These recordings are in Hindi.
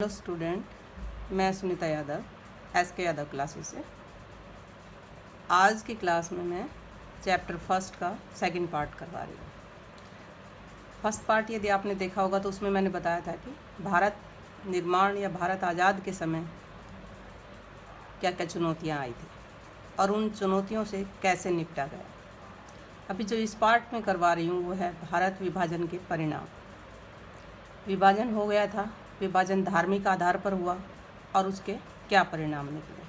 स्टूडेंट, मैं सुनीता यादव SK यादव क्लासेस से। आज की क्लास में मैं चैप्टर फर्स्ट का सेकंड पार्ट करवा रही हूँ। फर्स्ट पार्ट यदि आपने देखा होगा तो उसमें मैंने बताया था कि भारत निर्माण या भारत आज़ाद के समय क्या क्या चुनौतियाँ आई थी और उन चुनौतियों से कैसे निपटा गया। अभी जो इस पार्ट में करवा रही हूँ वो है भारत विभाजन के परिणाम। विभाजन हो गया था, विभाजन धार्मिक आधार पर हुआ और उसके क्या परिणाम निकले।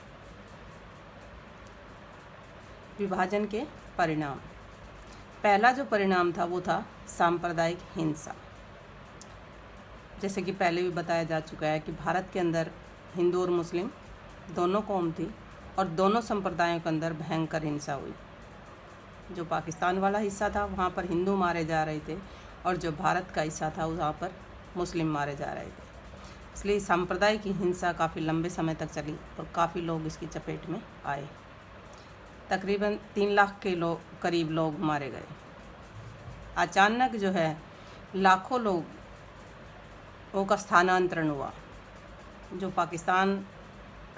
विभाजन के परिणाम, पहला जो परिणाम था वो था सांप्रदायिक हिंसा। जैसे कि पहले भी बताया जा चुका है कि भारत के अंदर हिंदू और मुस्लिम दोनों कौम थी और दोनों संप्रदायों के अंदर भयंकर हिंसा हुई। जो पाकिस्तान वाला हिस्सा था वहाँ पर हिंदू मारे जा रहे थे और जो भारत का हिस्सा था वहाँ पर मुस्लिम मारे जा रहे थे। इसलिए सांप्रदायिक हिंसा काफ़ी लंबे समय तक चली और काफ़ी लोग इसकी चपेट में आए। तकरीबन 3 लाख के करीब लोग मारे गए। अचानक जो है लाखों लोगों का स्थानांतरण हुआ। जो पाकिस्तान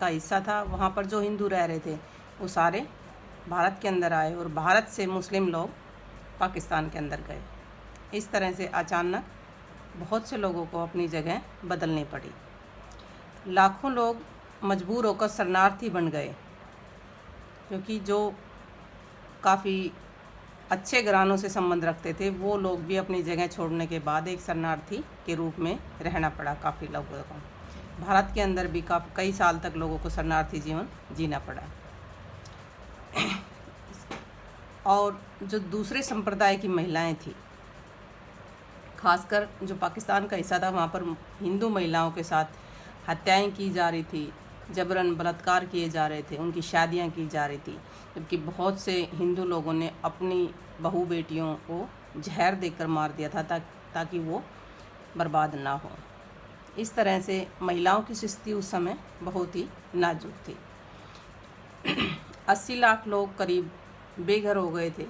का हिस्सा था वहाँ पर जो हिंदू रह रहे थे वो सारे भारत के अंदर आए और भारत से मुस्लिम लोग पाकिस्तान के अंदर गए। इस तरह से अचानक बहुत से लोगों को अपनी जगह बदलनी पड़ी। लाखों लोग मजबूर होकर शरणार्थी बन गए, क्योंकि जो काफ़ी अच्छे घरानों से संबंध रखते थे वो लोग भी अपनी जगह छोड़ने के बाद एक शरणार्थी के रूप में रहना पड़ा काफ़ी लोगों को। भारत के अंदर भी कई साल तक लोगों को शरणार्थी जीवन जीना पड़ा। और जो दूसरे संप्रदाय की महिलाएं थी, खासकर जो पाकिस्तान का हिस्सा था वहाँ पर हिंदू महिलाओं के साथ हत्याएं की जा रही थी, जबरन बलात्कार किए जा रहे थे, उनकी शादियां की जा रही थी। जबकि बहुत से हिंदू लोगों ने अपनी बहू बेटियों को जहर देकर मार दिया था ताकि वो बर्बाद ना हो। इस तरह से महिलाओं की स्थिति उस समय बहुत ही नाजुक थी। 80 लाख लोग करीब बेघर हो गए थे,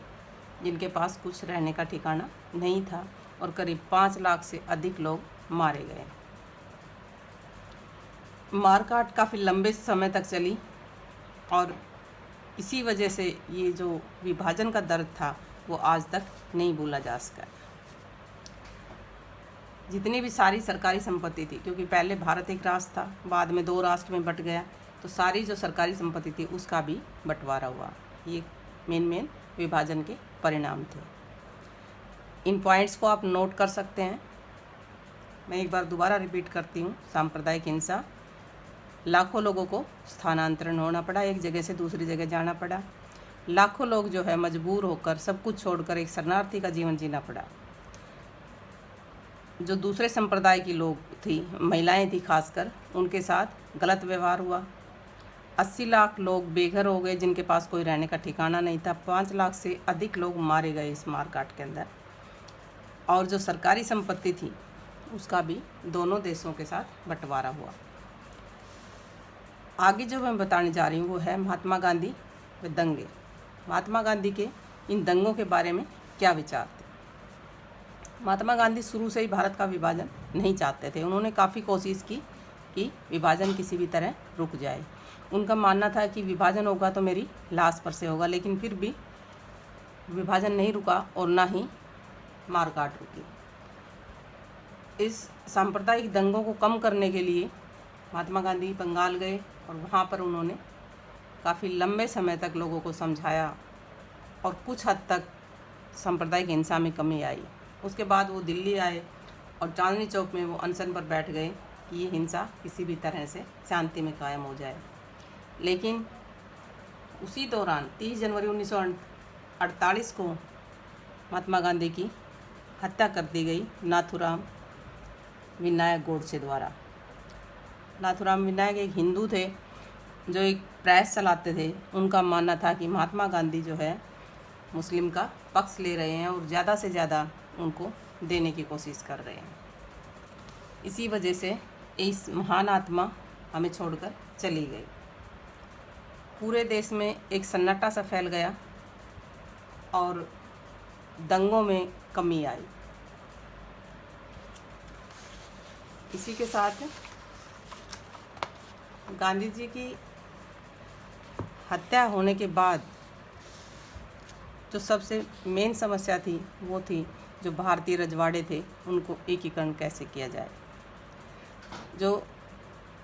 जिनके पास कुछ रहने का ठिकाना नहीं था और करीब 5 लाख से अधिक लोग मारे गए। मारकाट काफ़ी लंबे समय तक चली और इसी वजह से ये जो विभाजन का दर्द था वो आज तक नहीं भूला जा सका। जितनी भी सारी सरकारी संपत्ति थी, क्योंकि पहले भारत एक राष्ट्र था, बाद में 2 राष्ट्र में बट गया, तो सारी जो सरकारी संपत्ति थी उसका भी बंटवारा हुआ। ये मेन विभाजन के परिणाम थे। इन पॉइंट्स को आप नोट कर सकते हैं। मैं एक बार दोबारा रिपीट करती हूँ। सांप्रदायिक हिंसा, लाखों लोगों को स्थानांतरण होना पड़ा, एक जगह से दूसरी जगह जाना पड़ा। लाखों लोग जो है मजबूर होकर सब कुछ छोड़कर एक शरणार्थी का जीवन जीना पड़ा। जो दूसरे संप्रदाय की लोग थी, महिलाएं थी खासकर, उनके साथ गलत व्यवहार हुआ। 80 लाख लोग बेघर हो गए, जिनके पास कोई रहने का ठिकाना नहीं था। 5 लाख से अधिक लोग मारे गए इस मारकाट के अंदर। और जो सरकारी संपत्ति थी उसका भी दोनों देशों के साथ बंटवारा हुआ। आगे जो मैं बताने जा रही हूँ वो है महात्मा गांधी व दंगे। महात्मा गांधी के इन दंगों के बारे में क्या विचार थे। महात्मा गांधी शुरू से ही भारत का विभाजन नहीं चाहते थे। उन्होंने काफ़ी कोशिश की कि विभाजन किसी भी तरह रुक जाए। उनका मानना था कि विभाजन होगा तो मेरी लाश पर से होगा, लेकिन फिर भी विभाजन नहीं रुका और ना ही मारकाट रुकी। इस सांप्रदायिक दंगों को कम करने के लिए महात्मा गांधी बंगाल गए और वहाँ पर उन्होंने काफ़ी लंबे समय तक लोगों को समझाया और कुछ हद तक सांप्रदायिक हिंसा में कमी आई। उसके बाद वो दिल्ली आए और चांदनी चौक में वो अनशन पर बैठ गए कि ये हिंसा किसी भी तरह से शांति में कायम हो जाए। लेकिन उसी दौरान 30 जनवरी 1948 को महात्मा गांधी की हत्या कर दी गई नाथूराम विनायक गोडसे द्वारा। नाथूराम विनायक एक हिंदू थे जो एक प्रेस चलाते थे। उनका मानना था कि महात्मा गांधी जो है मुस्लिम का पक्ष ले रहे हैं और ज़्यादा से ज़्यादा उनको देने की कोशिश कर रहे हैं। इसी वजह से इस महान आत्मा हमें छोड़कर चली गई। पूरे देश में एक सन्नाटा सा फैल गया और दंगों में कमी आई। इसी के साथ गांधी जी की हत्या होने के बाद जो सबसे मेन समस्या थी वो थी जो भारतीय रजवाड़े थे उनको एकीकरण कैसे किया जाए। जो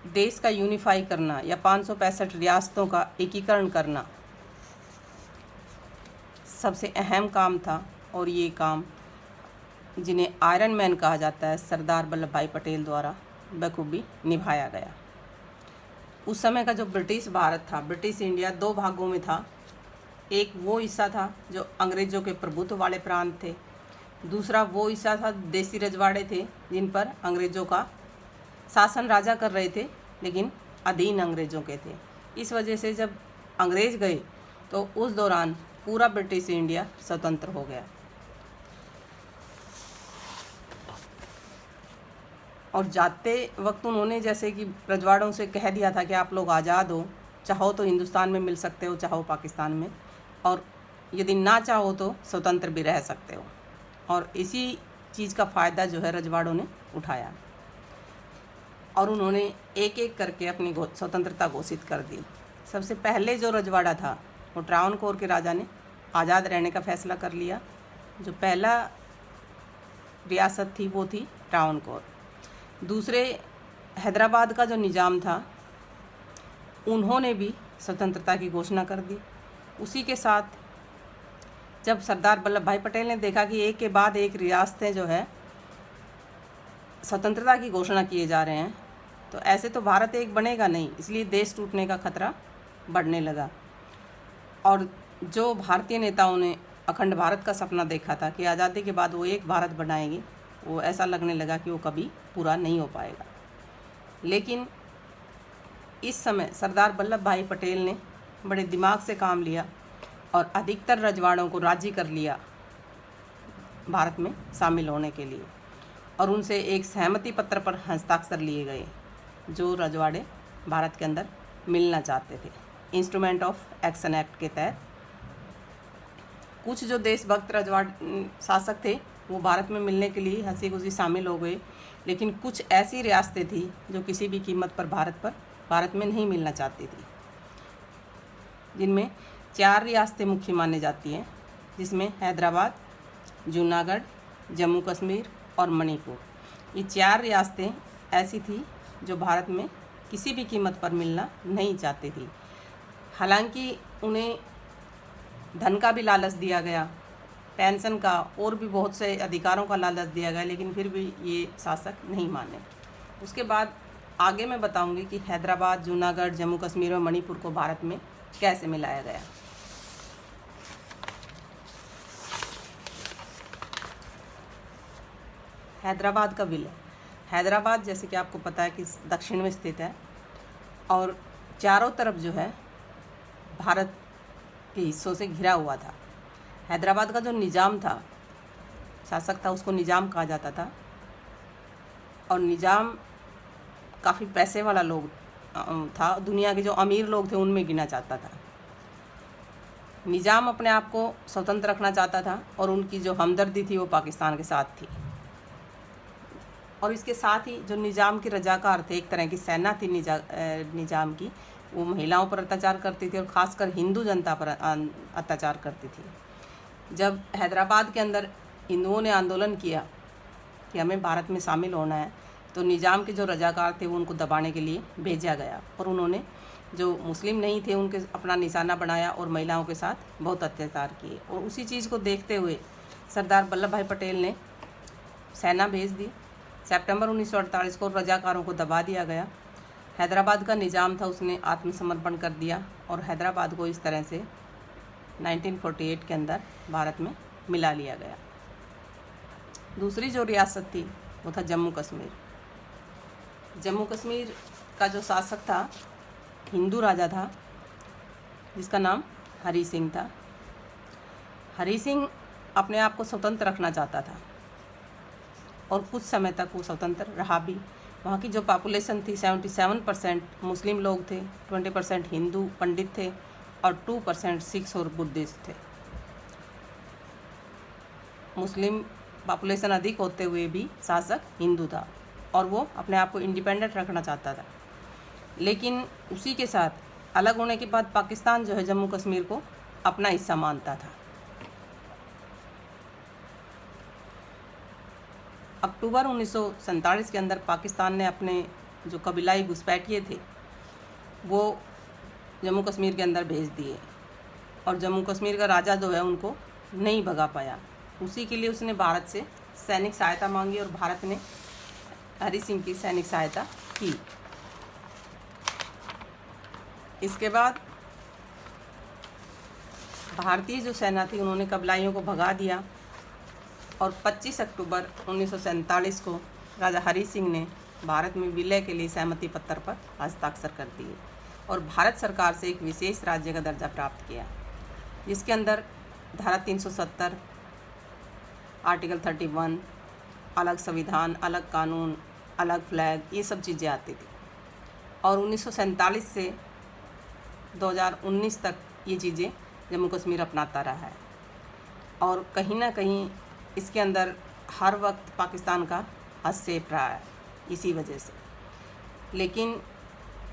देश का यूनिफाई करना या 565 रियासतों का एकीकरण करना सबसे अहम काम था, और ये काम जिन्हें आयरन मैन कहा जाता है सरदार वल्लभ भाई पटेल द्वारा बखूबी निभाया गया। उस समय का जो ब्रिटिश भारत था, ब्रिटिश इंडिया दो भागों में था। एक वो हिस्सा था जो अंग्रेज़ों के प्रभुत्व वाले प्रांत थे, दूसरा वो हिस्सा था देसी रजवाड़े थे जिन पर अंग्रेज़ों का शासन राजा कर रहे थे लेकिन अधीन अंग्रेज़ों के थे। इस वजह से जब अंग्रेज़ गए तो उस दौरान पूरा ब्रिटिश इंडिया स्वतंत्र हो गया, और जाते वक्त उन्होंने जैसे कि रजवाड़ों से कह दिया था कि आप लोग आज़ाद हो, चाहो तो हिंदुस्तान में मिल सकते हो, चाहो पाकिस्तान में, और यदि ना चाहो तो स्वतंत्र भी रह सकते हो। और इसी चीज़ का फ़ायदा जो है रजवाड़ों ने उठाया और उन्होंने एक एक करके अपनी स्वतंत्रता घोषित कर दी। सबसे पहले जो रजवाड़ा था वो ट्रावनकोर के राजा ने आज़ाद रहने का फैसला कर लिया। जो पहला रियासत थी वो थी ट्रावनकोर। दूसरे हैदराबाद का जो निज़ाम था उन्होंने भी स्वतंत्रता की घोषणा कर दी। उसी के साथ जब सरदार वल्लभ भाई पटेल ने देखा कि एक के बाद एक रियासतें जो है स्वतंत्रता की घोषणा किए जा रहे हैं, तो ऐसे तो भारत एक बनेगा नहीं, इसलिए देश टूटने का खतरा बढ़ने लगा। और जो भारतीय नेताओं ने अखंड भारत का सपना देखा था कि आज़ादी के बाद वो एक भारत बनाएंगे, वो ऐसा लगने लगा कि वो कभी पूरा नहीं हो पाएगा। लेकिन इस समय सरदार वल्लभ भाई पटेल ने बड़े दिमाग से काम लिया और अधिकतर रजवाड़ों को राजी कर लिया भारत में शामिल होने के लिए, और उनसे एक सहमति पत्र पर हस्ताक्षर लिए गए जो रजवाड़े भारत के अंदर मिलना चाहते थे। इंस्ट्रूमेंट ऑफ एक्शन एक्ट के तहत कुछ जो देशभक्त रजवाड़ शासक थे वो भारत में मिलने के लिए हंसी खुशी शामिल हो गए, लेकिन कुछ ऐसी रियासतें थी जो किसी भी कीमत पर भारत में नहीं मिलना चाहती थी, जिनमें 4 रियासतें मुख्य मानी जाती हैं, जिसमें हैदराबाद, जूनागढ़, जम्मू कश्मीर और मणिपुर। ये 4 रियासतें ऐसी थी जो भारत में किसी भी कीमत पर मिलना नहीं चाहती थी। हालांकि उन्हें धन का भी लालच दिया गया, पेंशन का और भी बहुत से अधिकारों का लालच दिया गया, लेकिन फिर भी ये शासक नहीं माने। उसके बाद आगे मैं बताऊंगी कि हैदराबाद, जूनागढ़, जम्मू कश्मीर और मणिपुर को भारत में कैसे मिलाया गया। हैदराबाद का विलय। हैदराबाद जैसे कि आपको पता है कि दक्षिण में स्थित है और चारों तरफ जो है भारत के हिस्सों से घिरा हुआ था। हैदराबाद का जो निज़ाम था, शासक था, उसको निज़ाम कहा जाता था, और निज़ाम काफ़ी पैसे वाला लोग था, दुनिया के जो अमीर लोग थे उनमें गिना जाता था। निज़ाम अपने आप को स्वतंत्र रखना चाहता था और उनकी जो हमदर्दी थी वो पाकिस्तान के साथ थी। और इसके साथ ही जो निज़ाम के रजाकार थे, एक तरह की सेना थी निज़ाम की, वो महिलाओं पर अत्याचार करती थी और ख़ासकर हिंदू जनता पर अत्याचार करती थी। जब हैदराबाद के अंदर हिंदुओं ने आंदोलन किया कि हमें भारत में शामिल होना है, तो निज़ाम के जो रजाकार थे वो उनको दबाने के लिए भेजा गया, और उन्होंने जो मुस्लिम नहीं थे उनके अपना निशाना बनाया और महिलाओं के साथ बहुत अत्याचार किए। और उसी चीज़ को देखते हुए सरदार वल्लभ भाई पटेल ने सेना भेज दी। सितंबर 1948 को रजाकारों को दबा दिया गया। हैदराबाद का निज़ाम था, उसने आत्मसमर्पण कर दिया और हैदराबाद को इस तरह से 1948 के अंदर भारत में मिला लिया गया। दूसरी जो रियासत थी वो था जम्मू कश्मीर। जम्मू कश्मीर का जो शासक था हिंदू राजा था जिसका नाम हरी सिंह था। हरी सिंह अपने आप को स्वतंत्र रखना चाहता था और कुछ समय तक वो स्वतंत्र रहा भी। वहाँ की जो पॉपुलेशन थी 77% मुस्लिम लोग थे, 20% हिंदू पंडित थे और 2% सिख्स और बुद्धिस्ट थे। मुस्लिम पॉपुलेशन अधिक होते हुए भी शासक हिंदू था और वो अपने आप को इंडिपेंडेंट रखना चाहता था। लेकिन उसी के साथ अलग होने के बाद पाकिस्तान जो है जम्मू कश्मीर को अपना हिस्सा मानता था। अक्टूबर 1947 के अंदर पाकिस्तान ने अपने जो कबीलाई घुसपैठिए थे वो जम्मू कश्मीर के अंदर भेज दिए और जम्मू कश्मीर का राजा जो है उनको नहीं भगा पाया। उसी के लिए उसने भारत से सैनिक सहायता मांगी और भारत ने हरी सिंह की सैनिक सहायता की। इसके बाद भारतीय जो सेना थी उन्होंने कबीलाइयों को भगा दिया और 25 अक्टूबर 1947 को राजा हरी सिंह ने भारत में विलय के लिए सहमति पत्र पर हस्ताक्षर कर दिए और भारत सरकार से एक विशेष राज्य का दर्जा प्राप्त किया, जिसके अंदर धारा 370, आर्टिकल 31, अलग संविधान, अलग कानून, अलग फ्लैग, ये सब चीज़ें आती थी। और 1947 से 2019 तक ये चीज़ें जम्मू कश्मीर अपनाता रहा है और कहीं ना कहीं इसके अंदर हर वक्त पाकिस्तान का हस्तक्षेप रहा है इसी वजह से। लेकिन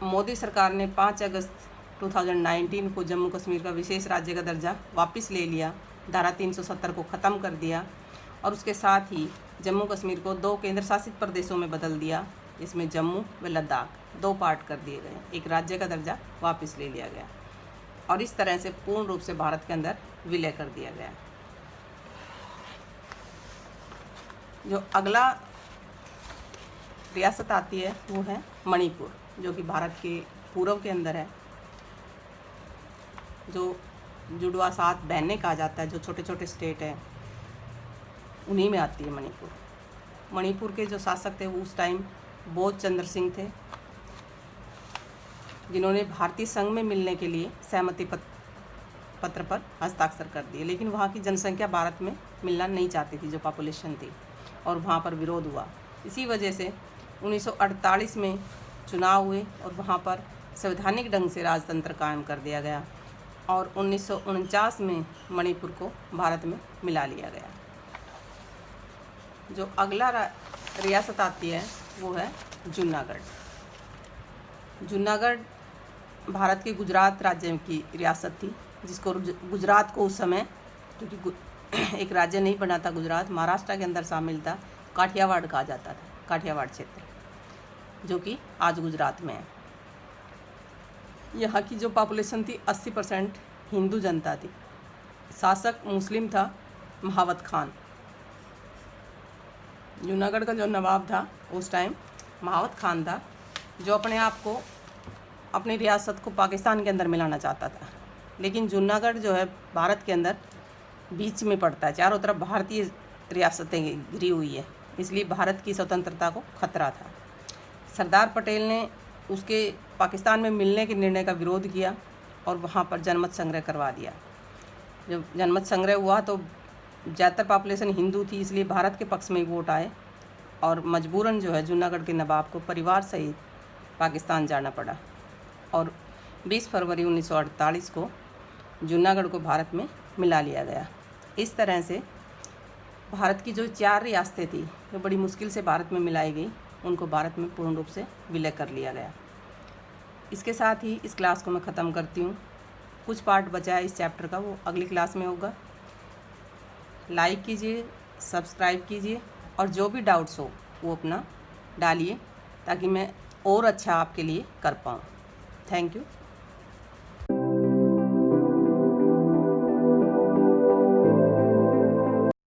मोदी सरकार ने 5 अगस्त 2019 को जम्मू कश्मीर का विशेष राज्य का दर्जा वापस ले लिया, धारा 370 को ख़त्म कर दिया और उसके साथ ही जम्मू कश्मीर को 2 केंद्र शासित प्रदेशों में बदल दिया, जिसमें जम्मू व लद्दाख 2 पार्ट कर दिए गए, एक राज्य का दर्जा वापस ले लिया गया और इस तरह से पूर्ण रूप से भारत के अंदर विलय कर दिया गया। जो अगला रियासत आती है वो है मणिपुर, जो कि भारत के पूर्व के अंदर है, जो जुड़वा 7 बहनें कहा जाता है, जो छोटे छोटे स्टेट हैं उन्हीं में आती है मणिपुर। मणिपुर के जो शासक थे वो उस टाइम बोध चंद्र सिंह थे, जिन्होंने भारतीय संघ में मिलने के लिए सहमति पत्र पर हस्ताक्षर कर दिए, लेकिन वहाँ की जनसंख्या भारत में मिलना नहीं चाहती थी, जो पॉपुलेशन थी, और वहाँ पर विरोध हुआ। इसी वजह से 1948 में चुनाव हुए और वहाँ पर संवैधानिक ढंग से राजतंत्र कायम कर दिया गया और 1949 में मणिपुर को भारत में मिला लिया गया। जो अगला रियासत आती है वो है जूनागढ़। जूनागढ़ भारत के गुजरात राज्य की रियासत थी, जिसको गुजरात को उस समय, क्योंकि एक राज्य नहीं बना था गुजरात, महाराष्ट्र के अंदर शामिल था, काठियावाड़ कहा जाता था, काठियावाड़ क्षेत्र, जो कि आज गुजरात में है। यहाँ की जो पॉपुलेशन थी 80% हिंदू जनता थी। शासक मुस्लिम था महावत खान। जूनागढ़ का जो नवाब था उस टाइम महावत खान था, जो अपने आप को, अपनी रियासत को पाकिस्तान के अंदर मिलाना चाहता था। लेकिन जूनागढ़ जो है भारत के अंदर बीच में पड़ता है, चारों तरफ भारतीय रियासतें घिरी हुई है, इसलिए भारत की स्वतंत्रता को खतरा था। सरदार पटेल ने उसके पाकिस्तान में मिलने के निर्णय का विरोध किया और वहाँ पर जनमत संग्रह करवा दिया। जब जनमत संग्रह हुआ तो ज़्यादातर पॉपुलेशन हिंदू थी, इसलिए भारत के पक्ष में ही वोट आए और मजबूरन जो है जूनागढ़ के नवाब को परिवार सहित पाकिस्तान जाना पड़ा और 20 फरवरी 1948 को जूनागढ़ को भारत में मिला लिया गया। इस तरह से भारत की जो 4 रियासतें थी जो बड़ी मुश्किल से भारत में मिलाई गई, उनको भारत में पूर्ण रूप से विलय कर लिया गया। इसके साथ ही इस क्लास को मैं ख़त्म करती हूँ। कुछ पार्ट बचा है इस चैप्टर का, वो अगली क्लास में होगा। लाइक कीजिए, सब्सक्राइब कीजिए और जो भी डाउट्स हो वो अपना डालिए, ताकि मैं और अच्छा आपके लिए कर पाऊँ। Thank you.